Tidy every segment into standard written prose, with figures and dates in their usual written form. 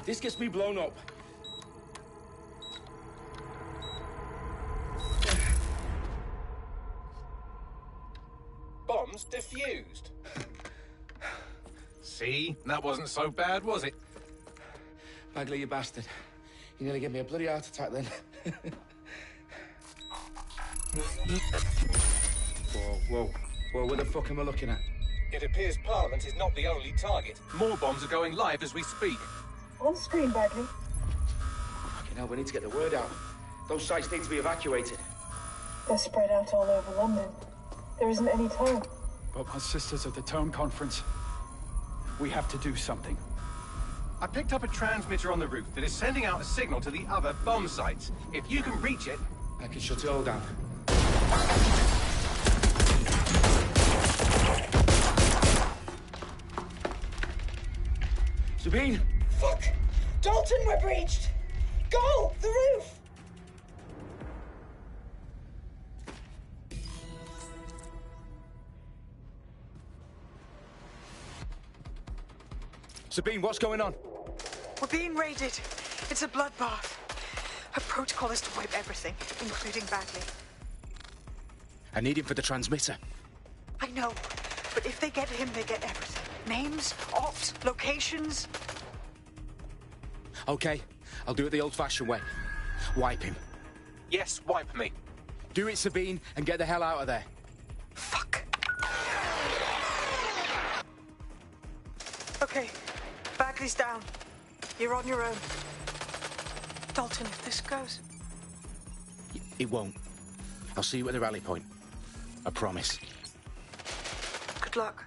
This gets me blown up. Bombs defused. See? That wasn't so bad, was it? Bagley, you bastard. You nearly gave me a bloody heart attack then. Whoa. What the fuck am I looking at? It appears Parliament is not the only target. More bombs are going live as we speak. On screen, Bagley. Fucking hell, we need to get the word out. Those sites need to be evacuated. They're spread out all over London. There isn't any time. But my sister's at the town conference. We have to do something. I picked up a transmitter on the roof that is sending out a signal to the other bomb sites. If you can reach it... I can shut it all down. Sabine! Fuck! Dalton, we're breached! Go! The roof! Sabine, what's going on? We're being raided. It's a bloodbath. Her protocol is to wipe everything, including Bagley. I need him for the transmitter. I know, but if they get him, they get everything. Names, ops, locations. Okay, I'll do it the old-fashioned way. Wipe him. Yes, wipe me. Do it, Sabine, and get the hell out of there. Fuck. Okay, Bagley's down. You're on your own. Dalton, if this goes... It won't. I'll see you at the rally point. I promise. Good luck.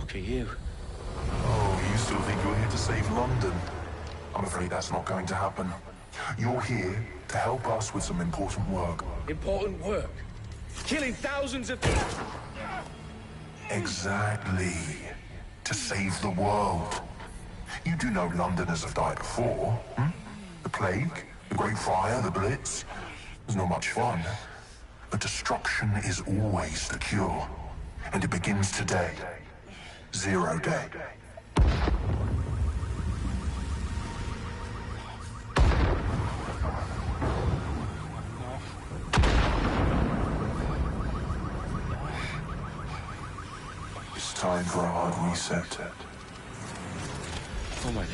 For you. Oh, you still think you're here to save London? I'm afraid that's not going to happen. You're here to help us with some important work. Important work? Killing thousands of people? Exactly. To save the world. You do know Londoners have died before, hmm? The plague, the Great Fire, the Blitz. It's not much fun. But destruction is always the cure. And it begins today. 0 day. It's time for a hard reset. Oh my God.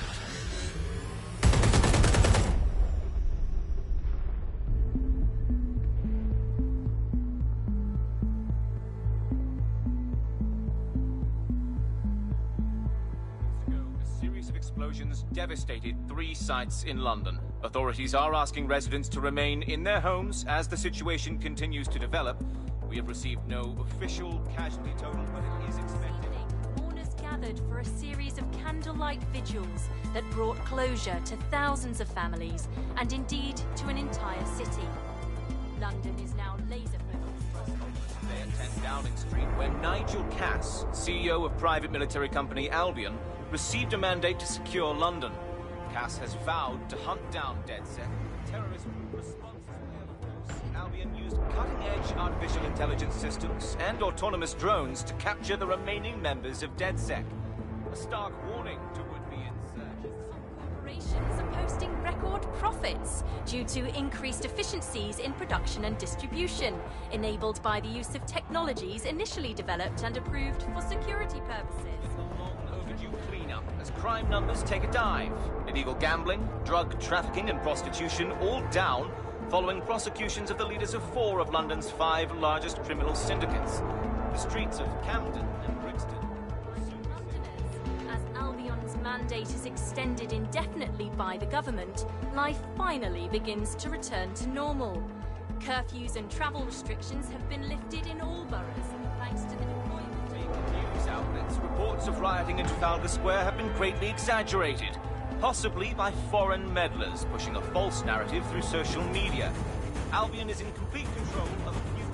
series of explosions devastated 3 sites in London. Authorities are asking residents to remain in their homes as the situation continues to develop. We have received no official casualty total, but it is expected. Mourners gathered for a series of candlelight vigils that brought closure to thousands of families and indeed to an entire city. London is now laser-focused. Today at 10 Downing Street, where Nigel Cass, CEO of private military company Albion, received a mandate to secure London. Cass has vowed to hunt down DedSec. Terrorist response force. Albion used cutting-edge artificial intelligence systems and autonomous drones to capture the remaining members of DedSec. A stark warning to would-be insurgents. Corporations are posting record profits due to increased efficiencies in production and distribution, enabled by the use of technologies initially developed and approved for security purposes. A long overdue cleanup as crime numbers take a dive. Illegal gambling, drug trafficking and prostitution all down following prosecutions of the leaders of 4 of London's 5 largest criminal syndicates. The streets of Camden and Brixton. As Albion's mandate is extended indefinitely by the government, life finally begins to return to normal. Curfews and travel restrictions have been lifted in all boroughs, thanks to the deployment of News outlets, reports of rioting in Trafalgar Square have been greatly exaggerated, possibly by foreign meddlers pushing a false narrative through social media. Albion is in complete control of a few...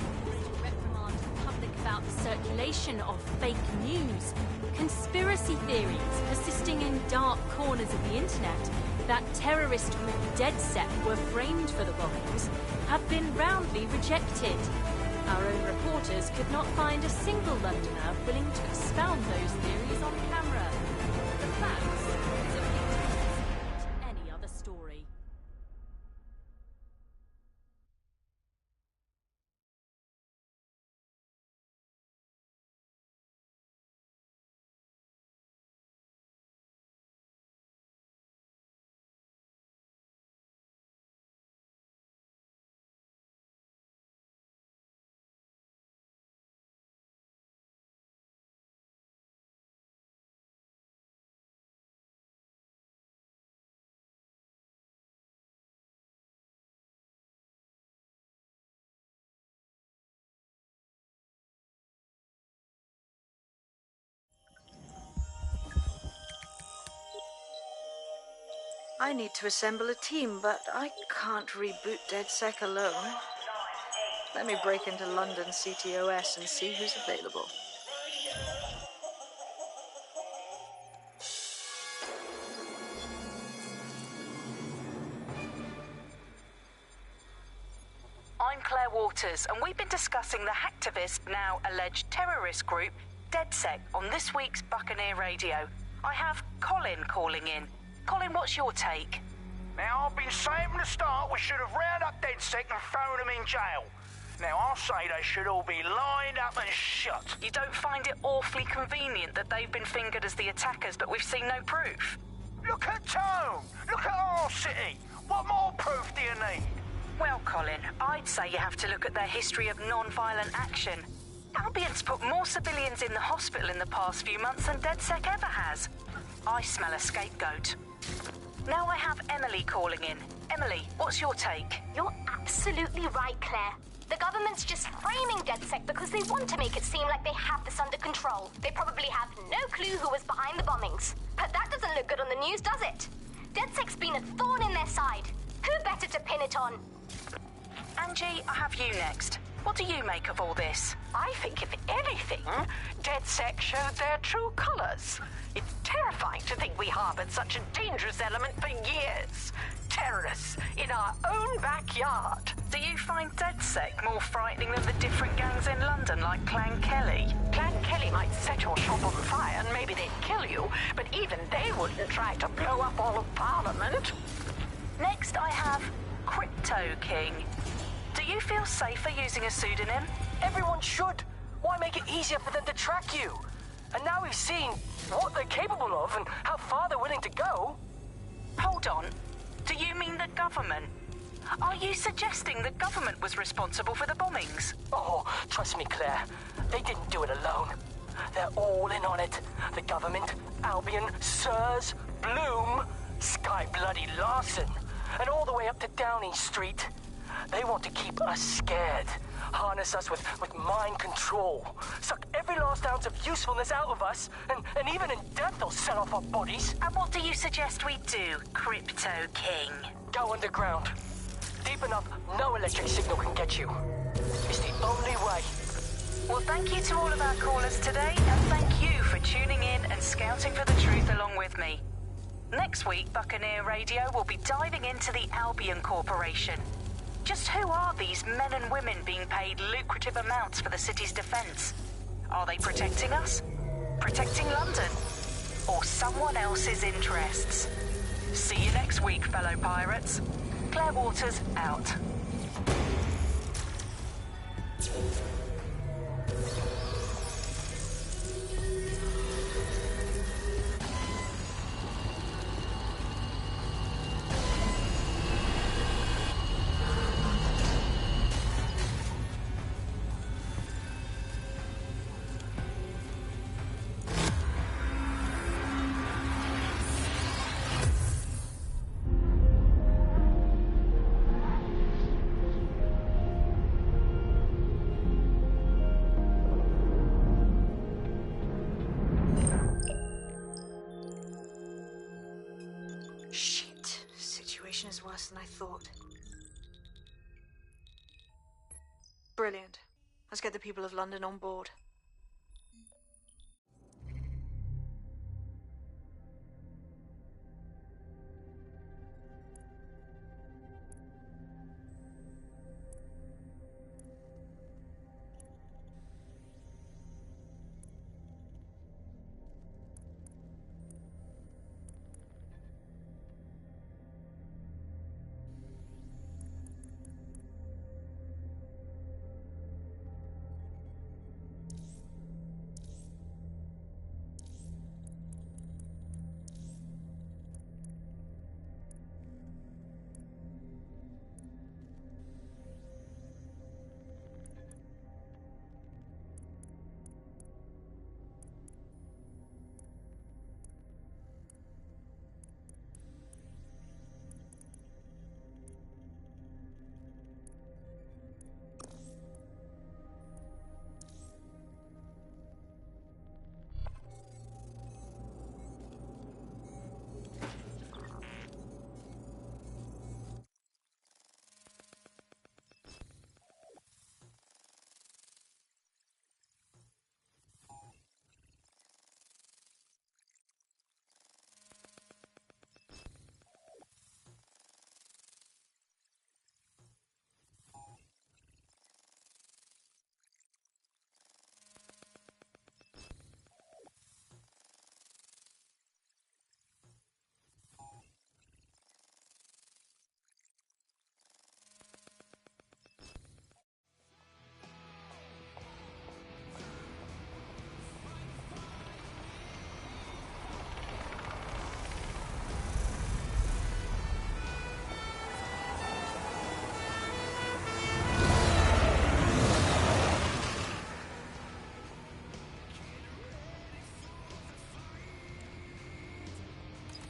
reprimand the public about the circulation of fake news, conspiracy theories persisting in dark corners of the internet that terrorist group DedSec were framed for the bombings have been roundly rejected. Our own reporters could not find a single Londoner willing to expound those theories on camera. The facts simply don't support any other story. I need to assemble a team, but I can't reboot DedSec alone. Let me break into London CTOS and see who's available. I'm Claire Waters, and we've been discussing the hacktivist, now alleged terrorist group, DedSec, on this week's Buccaneer Radio. I have Colin calling in. Colin, what's your take? Now, I've been saying from the start we should have rounded up DedSec and thrown them in jail. Now, I'll say they should all be lined up and shot. You don't find it awfully convenient that they've been fingered as the attackers, but we've seen no proof? Look at Tone! Look at our city! What more proof do you need? Well, Colin, I'd say you have to look at their history of non-violent action. Albion's put more civilians in the hospital in the past few months than DedSec ever has. I smell a scapegoat. Now I have Emily calling in. Emily, what's your take? You're absolutely right, Claire. The government's just framing DedSec because they want to make it seem like they have this under control. They probably have no clue who was behind the bombings. But that doesn't look good on the news, does it? DedSec's been a thorn in their side. Who better to pin it on? Angie, I have you next. What do you make of all this? I think, if anything, DedSec showed their true colours. It's terrifying to think we harboured such a dangerous element for years. Terrorists in our own backyard. Do you find DedSec more frightening than the different gangs in London, like Clan Kelly? Clan Kelly might set your shop on fire and maybe they'd kill you, but even they wouldn't try to blow up all of Parliament. Next, I have Crypto King. Do you feel safer using a pseudonym? Everyone should. Why make it easier for them to track you? And now we've seen what they're capable of and how far they're willing to go. Hold on. Do you mean the government? Are you suggesting the government was responsible for the bombings? Oh, trust me, Claire. They didn't do it alone. They're all in on it. The government, Albion, SIRS, Bloom, Sky Bloody Larson, and all the way up to Downing Street. They want to keep us scared, harness us with mind control, suck every last ounce of usefulness out of us, and even in death they'll sell off our bodies. And what do you suggest we do, Crypto King? Go underground. Deep enough, no electric signal can get you. It's the only way. Well, thank you to all of our callers today, and thank you for tuning in and scouting for the truth along with me. Next week, Buccaneer Radio will be diving into the Albion Corporation. Just who are these men and women being paid lucrative amounts for the city's defense? Are they protecting us? Protecting London? Or someone else's interests? See you next week, fellow pirates. Claire Waters, out. Is worse than I thought. Brilliant. Let's get the people of London on board.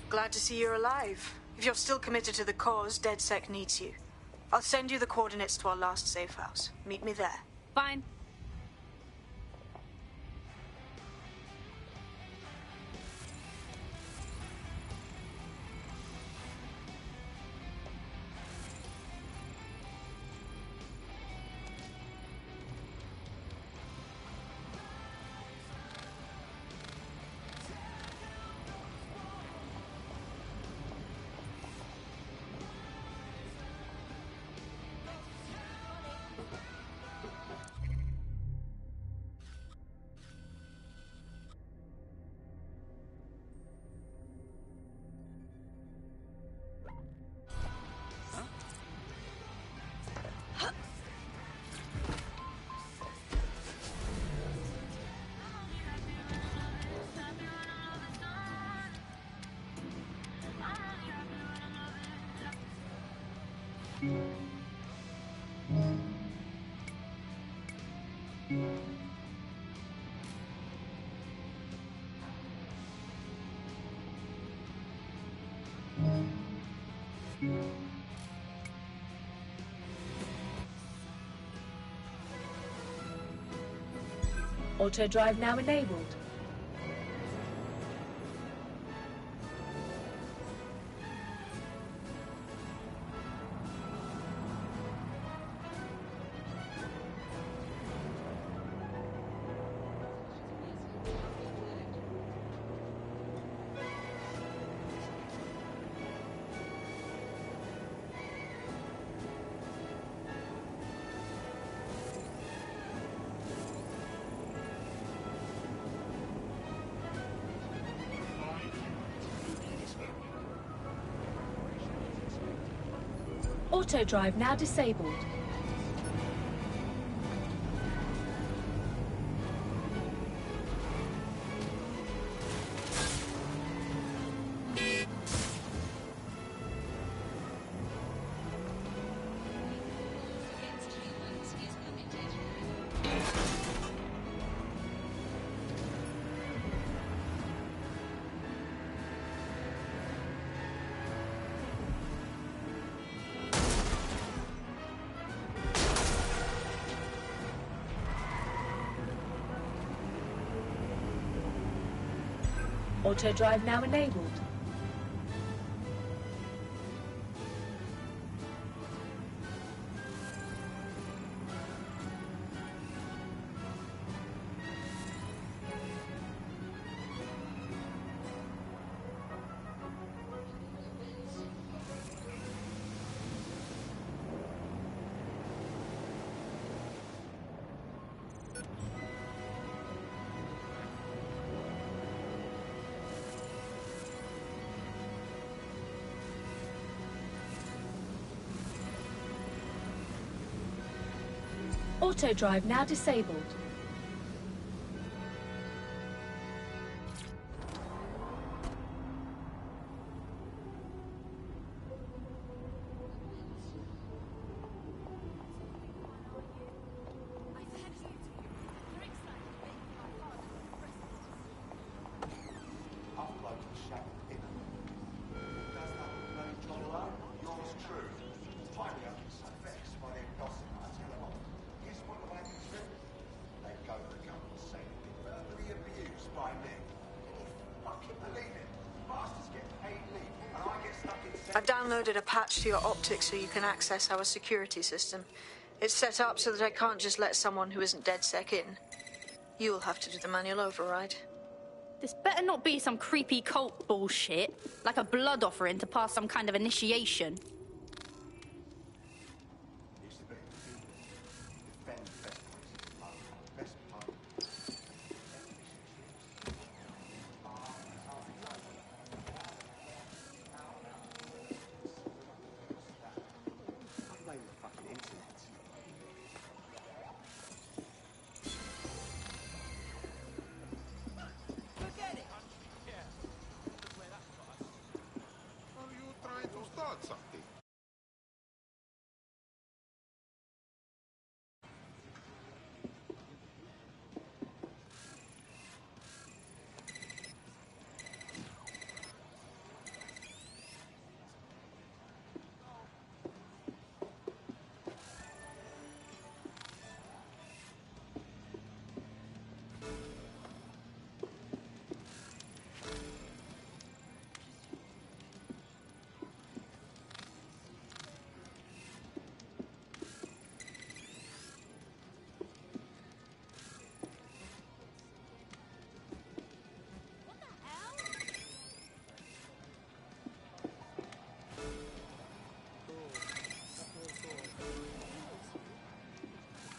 Glad to see you're alive. If you're still committed to the cause, DedSec needs you. I'll send you the coordinates to our last safe house. Meet me there. Fine. Auto drive now enabled. Auto drive now disabled. Auto drive now enabled. Auto drive now disabled. I've downloaded a patch to your optics so you can access our security system. It's set up so that I can't just let someone who isn't DedSec in. You'll have to do the manual override. This better not be some creepy cult bullshit, like a blood offering to pass some kind of initiation.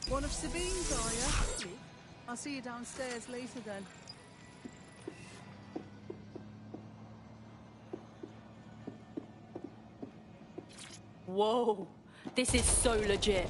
One of Sabine's, are you? I'll see you downstairs later then. Whoa, this is so legit.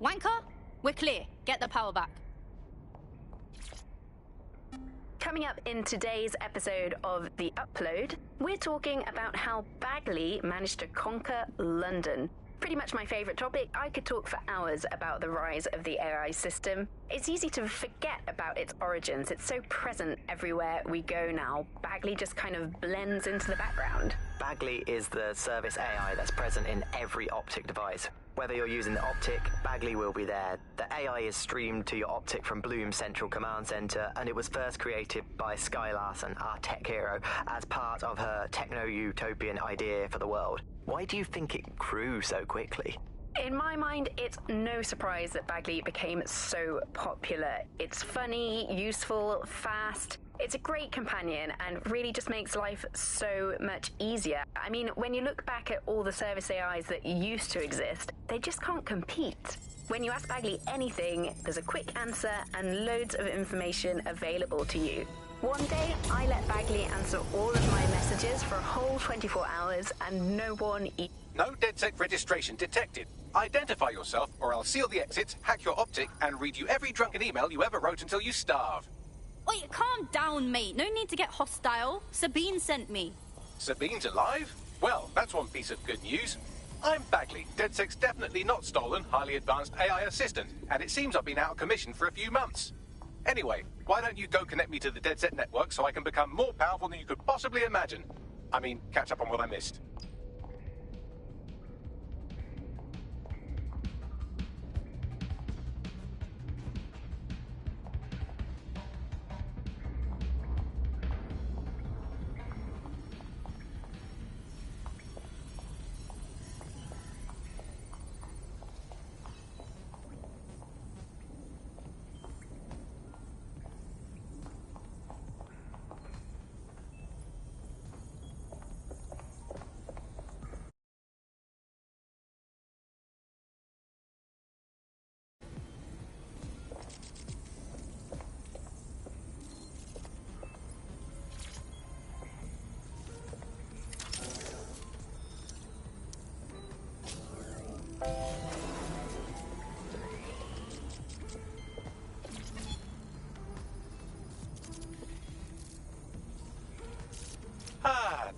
Wanker, we're clear. Get the power back. Coming up in today's episode of The Upload, we're talking about how Bagley managed to conquer London. Pretty much my favourite topic. I could talk for hours about the rise of the AI system. It's easy to forget about its origins. It's so present everywhere we go now. Bagley just kind of blends into the background. Bagley is the service AI that's present in every Optic device. Whether you're using the Optic, Bagley will be there. The AI is streamed to your Optic from Bloom's Central Command Center, and it was first created by Sky Larson, our tech hero, as part of her techno-utopian idea for the world. Why do you think it grew so quickly? In my mind, it's no surprise that Bagley became so popular. It's funny, useful, fast. It's a great companion and really just makes life so much easier. I mean, when you look back at all the service AIs that used to exist, they just can't compete. When you ask Bagley anything, there's a quick answer and loads of information available to you. One day, I let Bagley answer all of my messages for a whole 24 hours and no one... No DedSec registration detected. Identify yourself or I'll seal the exits, hack your Optic, and read you every drunken email you ever wrote until you starve. Wait, calm down, mate. No need to get hostile. Sabine sent me. Sabine's alive? Well, that's one piece of good news. I'm Bagley, DedSec's definitely not stolen, highly advanced AI assistant, and it seems I've been out of commission for a few months. Anyway, why don't you go connect me to the DedSec network so I can become more powerful than you could possibly imagine? I mean, catch up on what I missed.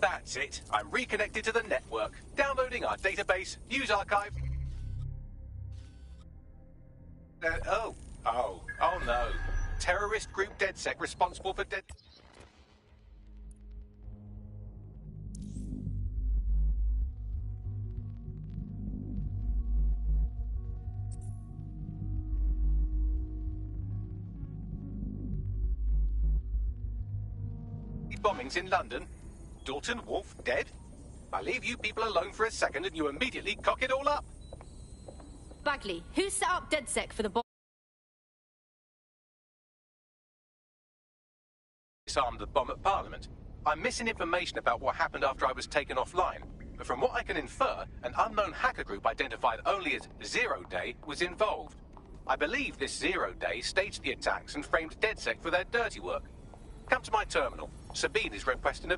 That's it. I'm reconnected to the network. Downloading our database, news archive. Oh no. Terrorist group DedSec responsible for bombings in London. Dalton Wolf dead? I leave you people alone for a second and you immediately cock it all up. Bagley, who set up DedSec for the bomb? Disarmed the bomb at Parliament. I'm missing information about what happened after I was taken offline, but from what I can infer, an unknown hacker group identified only as Zero Day was involved. I believe this Zero Day staged the attacks and framed DedSec for their dirty work. Come to my terminal. Sabine is requesting a